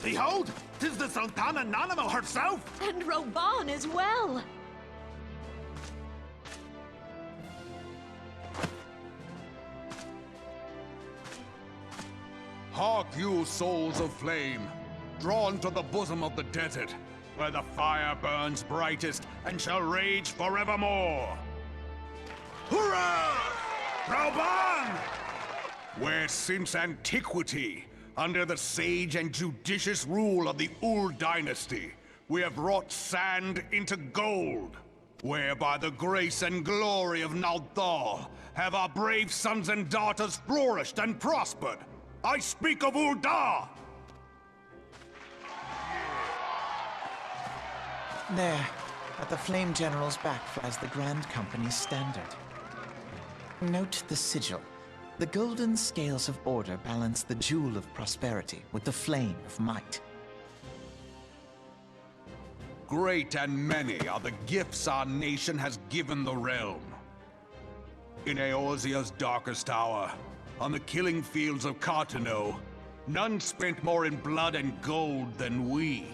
Behold, 'tis the Sultana Nanamo herself! And Roban as well! Hark you, souls of flame, drawn to the bosom of the desert, where the fire burns brightest and shall rage forevermore. Hurrah! Roban! Where since antiquity, under the sage and judicious rule of the Ul'dah dynasty, we have wrought sand into gold. Where by the grace and glory of Ul'dah have our brave sons and daughters flourished and prospered. I speak of Ul'dah! There, at the Flame General's back flies the Grand Company's standard. Note the sigil. The golden scales of order balance the jewel of prosperity with the flame of might. Great and many are the gifts our nation has given the realm. In Eorzea's darkest hour, on the killing fields of Cartano, none spent more in blood and gold than we.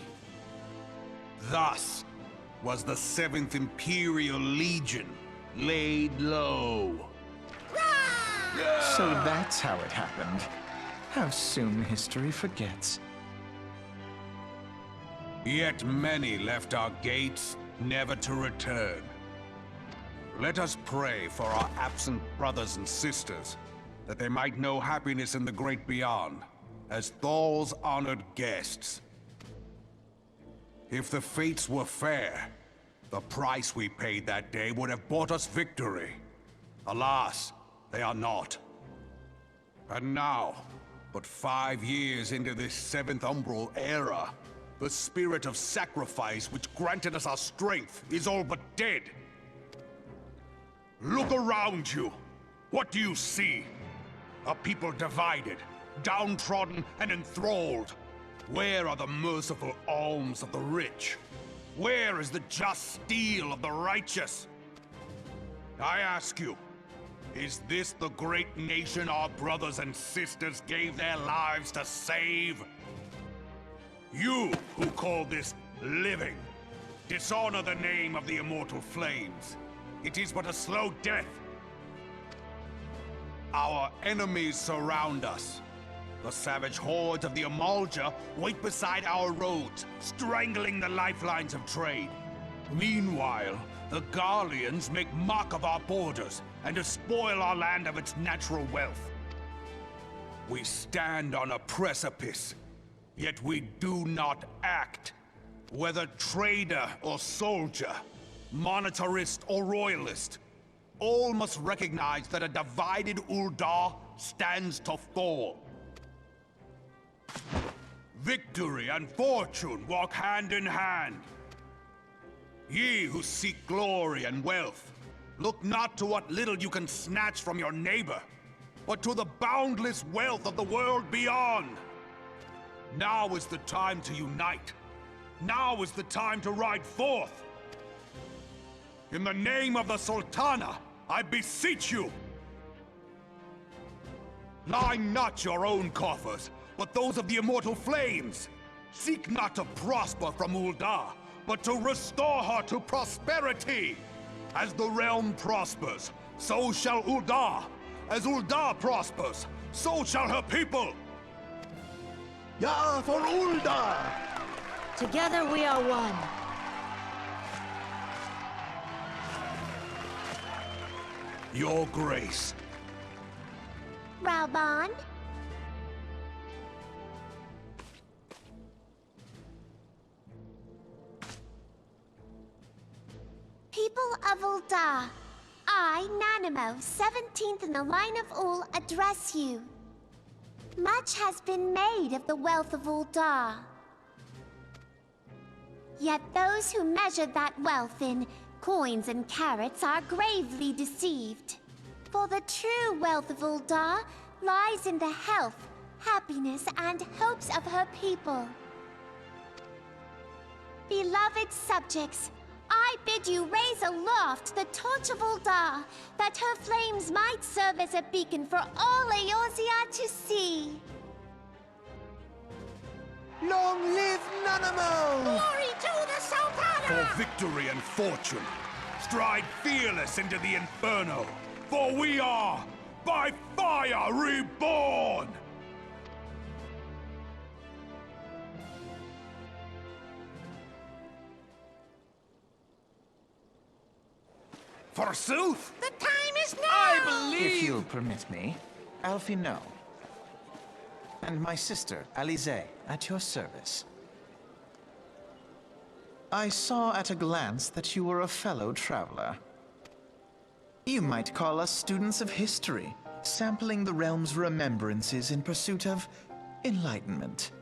Thus was the 7th Imperial Legion laid low. So that's how it happened. How soon history forgets. Yet many left our gates, never to return. Let us pray for our absent brothers and sisters, that they might know happiness in the great beyond, as Thal's honored guests. If the fates were fair, the price we paid that day would have bought us victory. Alas, they are not. And now, but 5 years into this 7th Umbral era, the spirit of sacrifice which granted us our strength is all but dead. Look around you. What do you see? A people divided, downtrodden, and enthralled. Where are the merciful alms of the rich? Where is the just steel of the righteous? I ask you, is this the great nation our brothers and sisters gave their lives to save? You who call this living, dishonor the name of the immortal flames. It is but a slow death. Our enemies surround us. The savage hordes of the Amalja wait beside our roads, strangling the lifelines of trade. Meanwhile, the Garleans make mock of our borders and despoil our land of its natural wealth. We stand on a precipice, yet we do not act. Whether trader or soldier, monetarist or royalist, all must recognize that a divided Ul'dah stands to fall. Victory and fortune walk hand in hand. Ye who seek glory and wealth, look not to what little you can snatch from your neighbor, but to the boundless wealth of the world beyond. Now is the time to unite. Now is the time to ride forth. In the name of the Sultana, I beseech you! Line not your own coffers, but those of the immortal flames. Seek not to prosper from Ul'dah, but to restore her to prosperity. As the realm prospers, so shall Ul'dah. As Ul'dah prospers, so shall her people. Ya for Ul'dah! Together we are one. Your Grace. Roban? People of Ul'dah, I, Nanamo, 17th in the line of Ul, address you. Much has been made of the wealth of Ul'dah. Yet those who measure that wealth in coins and carats are gravely deceived. For the true wealth of Ul'dah lies in the health, happiness, and hopes of her people. Beloved subjects, I bid you raise aloft the torch of Ul'dah, that her flames might serve as a beacon for all Eorzea to see. Long live Nanamo! Glory to the Sultana! For victory and fortune, stride fearless into the Inferno, for we are, by fire, reborn! Forsooth! The time is now! If you'll permit me, Alphinaud. And my sister, Alisaie, at your service. I saw at a glance that you were a fellow traveler. You might call us students of history, sampling the realm's remembrances in pursuit of enlightenment.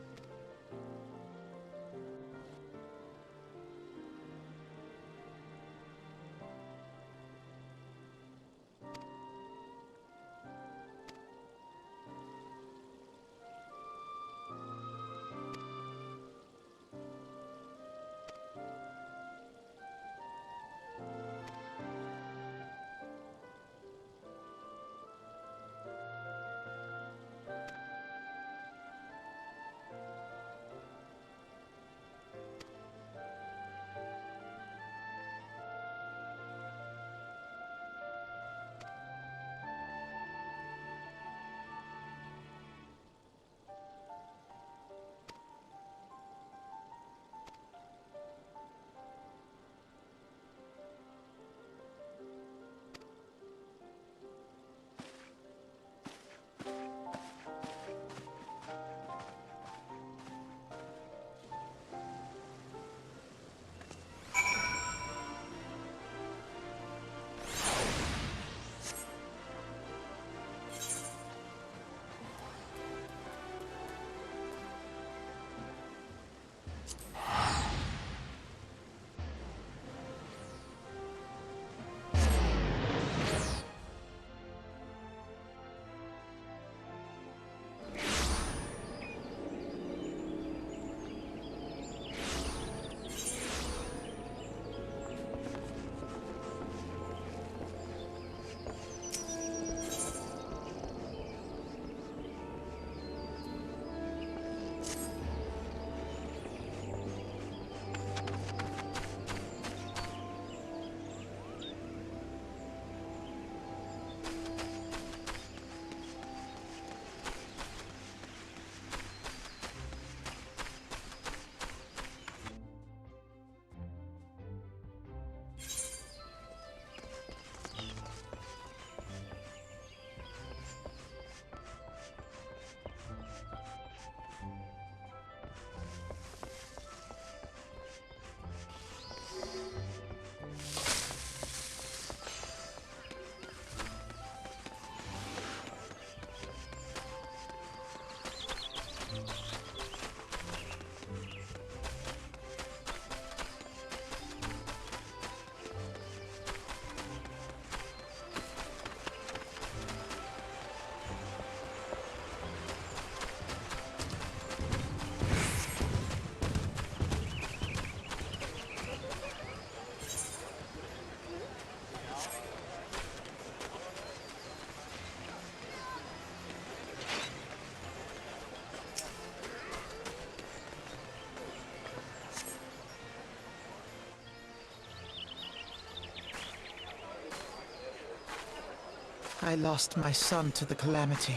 I lost my son to the calamity.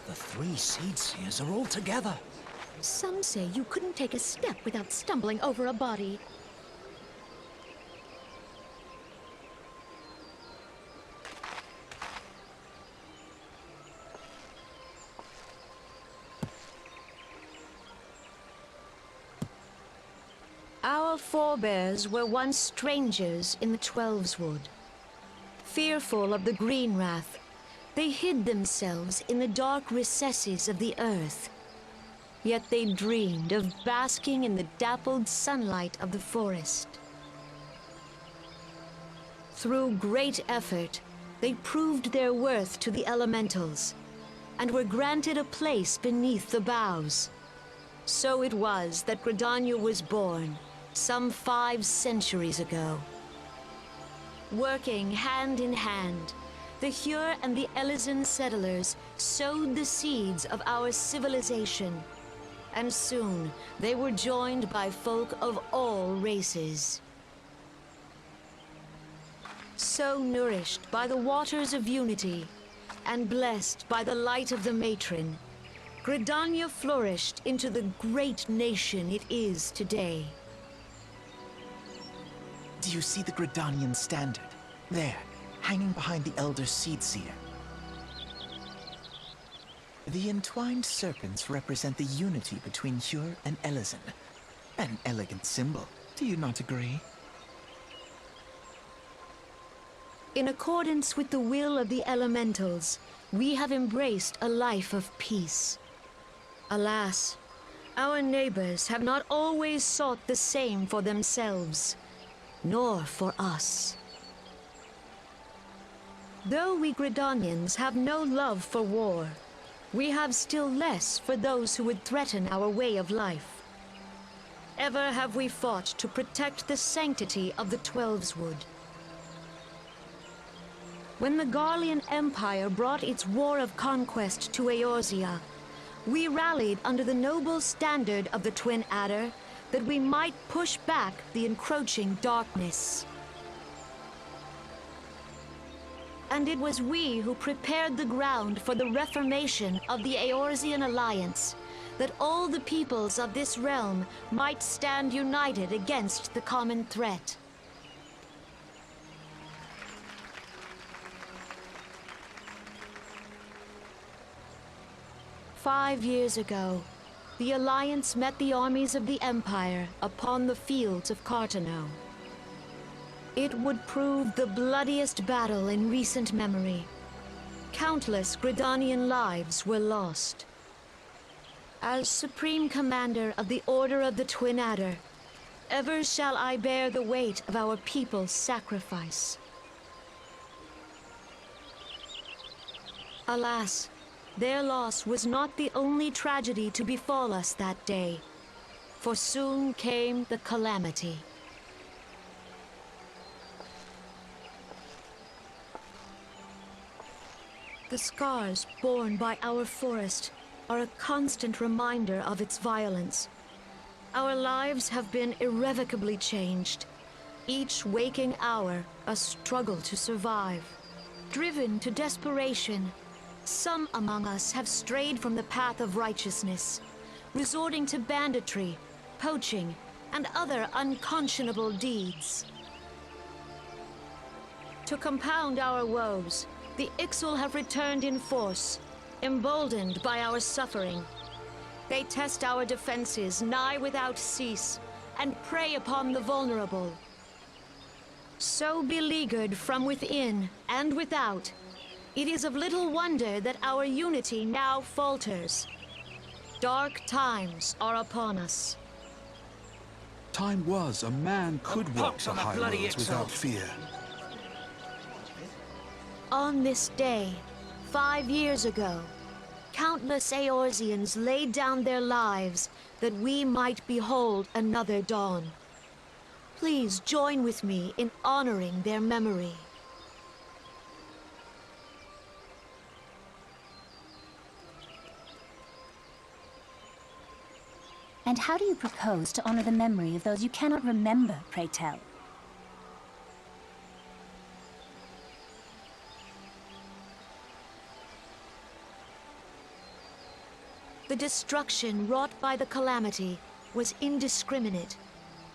The three seed seers are all together. Some say you couldn't take a step without stumbling over a body. Our forebears were once strangers in the Twelveswood. Fearful of the green wrath, they hid themselves in the dark recesses of the earth. Yet they dreamed of basking in the dappled sunlight of the forest. Through great effort, they proved their worth to the elementals, and were granted a place beneath the boughs. So it was that Gridania was born, some 5 centuries ago. Working hand in hand, the Hure and the Elysian settlers sowed the seeds of our civilization, and soon they were joined by folk of all races. So nourished by the waters of unity, and blessed by the light of the matron, Gridania flourished into the great nation it is today. Do you see the Gridanian standard? There, hanging behind the Elder Seedseer. The entwined serpents represent the unity between Hur and Elysin. An elegant symbol, do you not agree? In accordance with the will of the elementals, we have embraced a life of peace. Alas, our neighbors have not always sought the same for themselves, nor for us. Though we Gridanians have no love for war, we have still less for those who would threaten our way of life. Ever have we fought to protect the sanctity of the Twelveswood. When the Garlean Empire brought its war of conquest to Eorzea, we rallied under the noble standard of the Twin Adder that we might push back the encroaching darkness. And it was we who prepared the ground for the reformation of the Eorzean Alliance, that all the peoples of this realm might stand united against the common threat. "5 years ago, the Alliance met the armies of the Empire upon the fields of Carteneau. It would prove the bloodiest battle in recent memory. Countless Gridanian lives were lost. As Supreme Commander of the Order of the Twin Adder, ever shall I bear the weight of our people's sacrifice. Alas, their loss was not the only tragedy to befall us that day, for soon came the calamity. The scars borne by our forest are a constant reminder of its violence. Our lives have been irrevocably changed, each waking hour a struggle to survive. Driven to desperation, some among us have strayed from the path of righteousness, resorting to banditry, poaching, and other unconscionable deeds. To compound our woes, the Ixal have returned in force, emboldened by our suffering. They test our defenses nigh without cease, and prey upon the vulnerable. So beleaguered from within and without, it is of little wonder that our unity now falters. Dark times are upon us. Time was a man could walk pox the on the high bloody roads Ixal. without fear. On this day, 5 years ago, countless Eorzeans laid down their lives that we might behold another dawn. Please join with me in honoring their memory. And how do you propose to honor the memory of those you cannot remember, pray tell? The destruction wrought by the calamity was indiscriminate.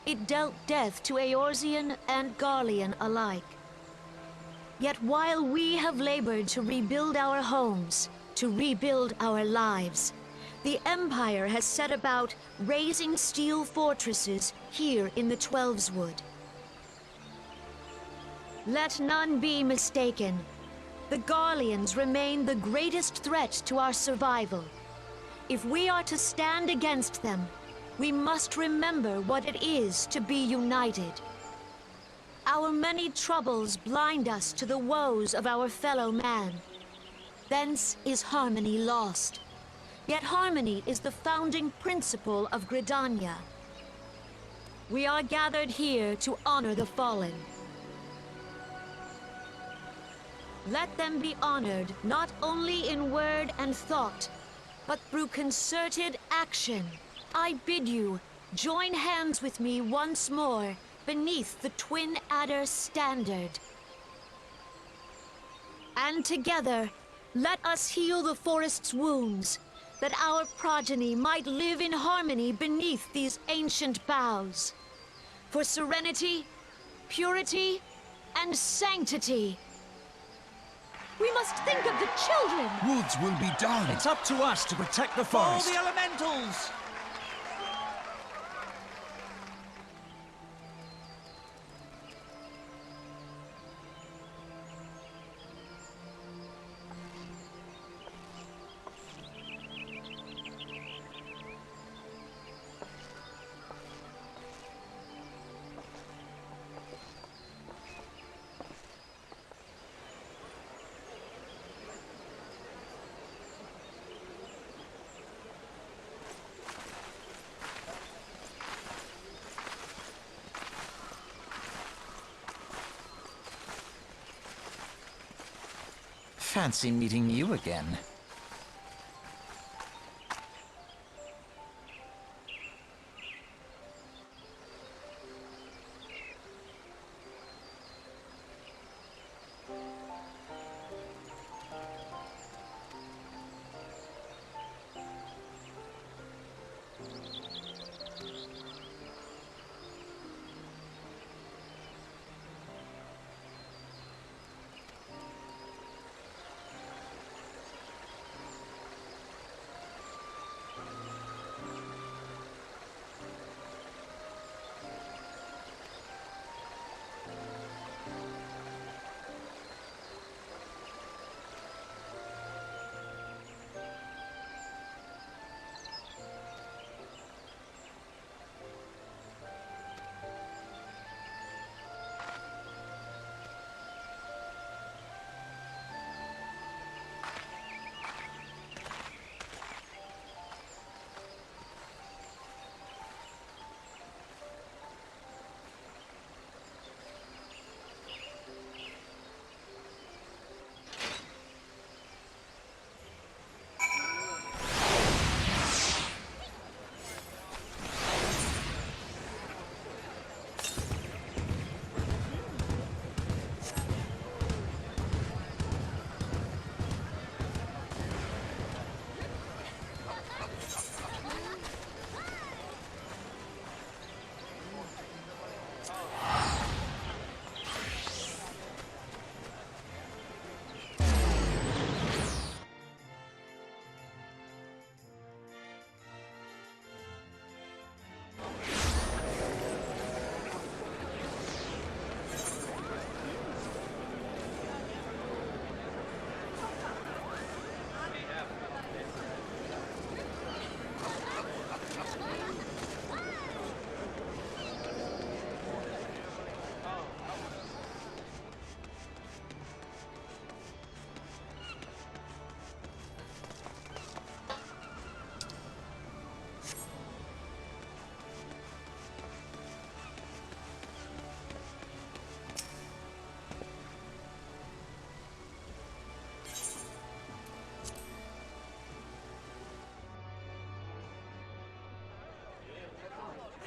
It dealt death to Eorzean and Garlean alike. Yet while we have labored to rebuild our homes, to rebuild our lives, the Empire has set about raising steel fortresses here in the Twelveswood. Let none be mistaken. The Garleans remain the greatest threat to our survival. If we are to stand against them, we must remember what it is to be united. Our many troubles blind us to the woes of our fellow man. Thence is harmony lost. Yet harmony is the founding principle of Gridania. We are gathered here to honor the fallen. Let them be honored not only in word and thought, but through concerted action I bid you join hands with me once more beneath the Twin Adder standard. And together, let us heal the forest's wounds, that our progeny might live in harmony beneath these ancient boughs. For serenity, purity, and sanctity. We must think of the children! Woods will be done. It's up to us to protect the forest. All the elementals! Fancy meeting you again.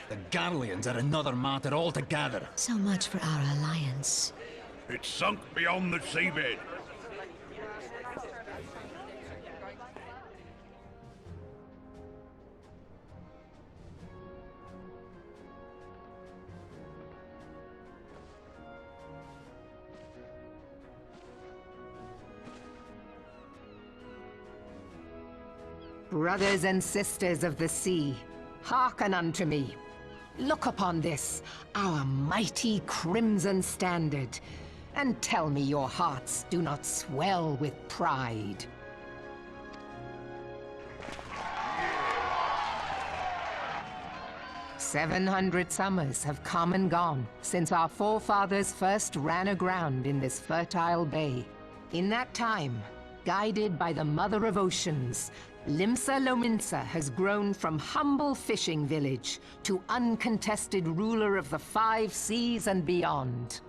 The Garleans are another matter altogether. So much for our alliance. It's sunk beyond the seabed. Brothers and sisters of the sea, hearken unto me. Look upon this, our mighty crimson standard, and tell me your hearts do not swell with pride. "700 summers have come and gone since our forefathers first ran aground in this fertile bay. In that time, guided by the Mother of Oceans, Limsa Lominsa has grown from humble fishing village to uncontested ruler of the 5 seas and beyond.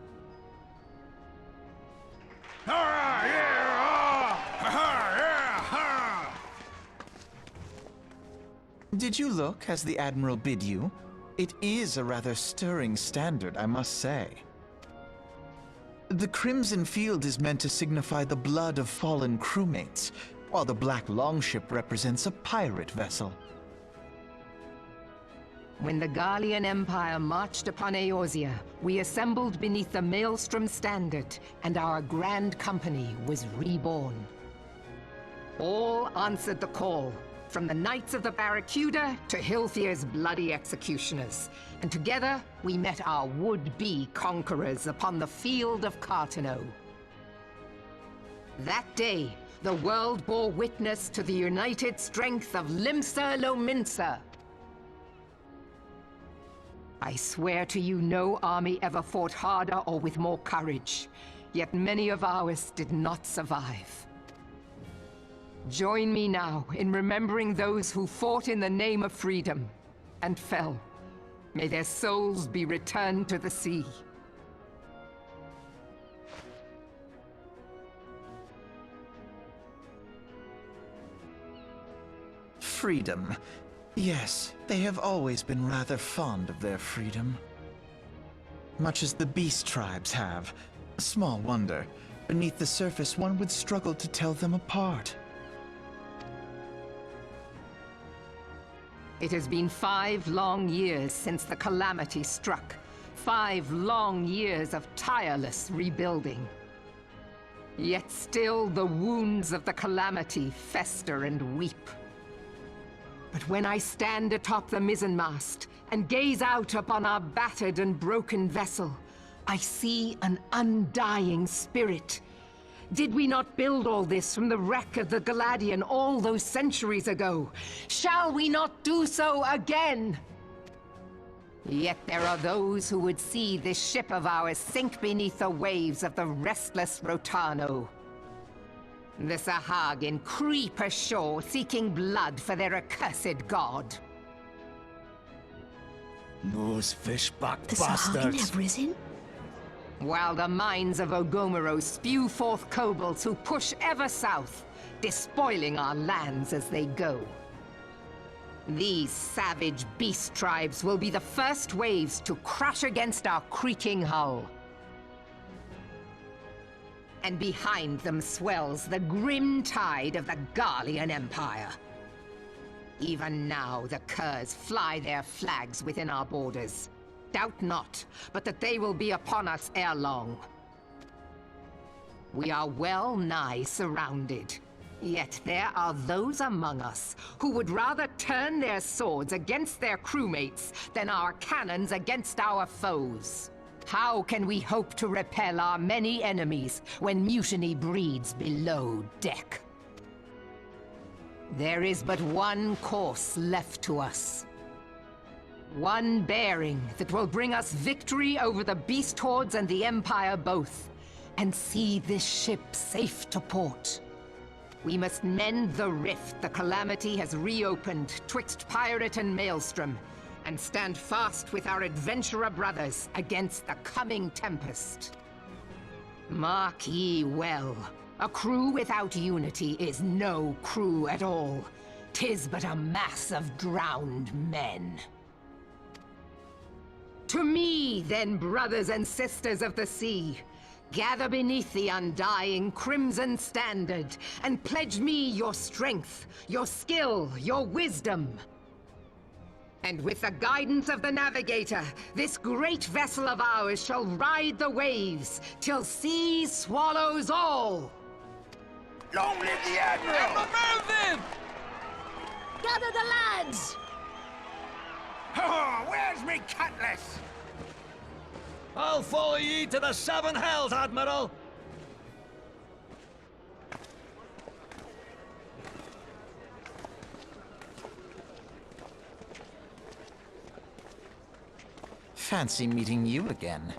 Ah, yeah, ah, ha, ha, yeah, ha. Did you look as the Admiral bid you? It is a rather stirring standard, I must say. The crimson field is meant to signify the blood of fallen crewmates, while the black longship represents a pirate vessel. When the Gallian Empire marched upon Eorzea, we assembled beneath the Maelstrom standard, and our Grand Company was reborn. All answered the call, from the Knights of the Barracuda to Hilthier's bloody executioners, and together we met our would-be conquerors upon the field of Carteneau. That day, the world bore witness to the united strength of Limsa Lominsa. I swear to you, no army ever fought harder or with more courage, yet many of ours did not survive. Join me now in remembering those who fought in the name of freedom and fell. May their souls be returned to the sea. Freedom. Yes, they have always been rather fond of their freedom. Much as the beast tribes have. Small wonder. Beneath the surface, one would struggle to tell them apart. It has been 5 long years since the calamity struck. 5 long years of tireless rebuilding. Yet still the wounds of the calamity fester and weep. But when I stand atop the mizzenmast and gaze out upon our battered and broken vessel, I see an undying spirit. Did we not build all this from the wreck of the Gladian all those centuries ago? Shall we not do so again? Yet there are those who would see this ship of ours sink beneath the waves of the restless Rotano. The Sahagin creep ashore seeking blood for their accursed god. Those fish-backed The Sahagin have risen? While the mines of Ogomero spew forth kobolds who push ever south, despoiling our lands as they go. These savage beast tribes will be the first waves to crash against our creaking hull. And behind them swells the grim tide of the Gallian Empire. Even now the curs fly their flags within our borders. Doubt not, but that they will be upon us ere long. We are well nigh surrounded. Yet there are those among us who would rather turn their swords against their crewmates than our cannons against our foes. How can we hope to repel our many enemies when mutiny breeds below deck? There is but one course left to us. One bearing that will bring us victory over the beast hordes and the Empire both, and see this ship safe to port. We must mend the rift the calamity has reopened twixt pirate and maelstrom, and stand fast with our adventurer brothers against the coming tempest. Mark ye well, a crew without unity is no crew at all. 'Tis but a mass of drowned men. To me, then, brothers and sisters of the sea, gather beneath the undying crimson standard, and pledge me your strength, your skill, your wisdom. And with the guidance of the navigator, this great vessel of ours shall ride the waves, till sea swallows all! Long live the Admiral! Moving! Gather the lads! Oh, where's me cutlass? I'll follow ye to the 7 hells, Admiral! Fancy meeting you again.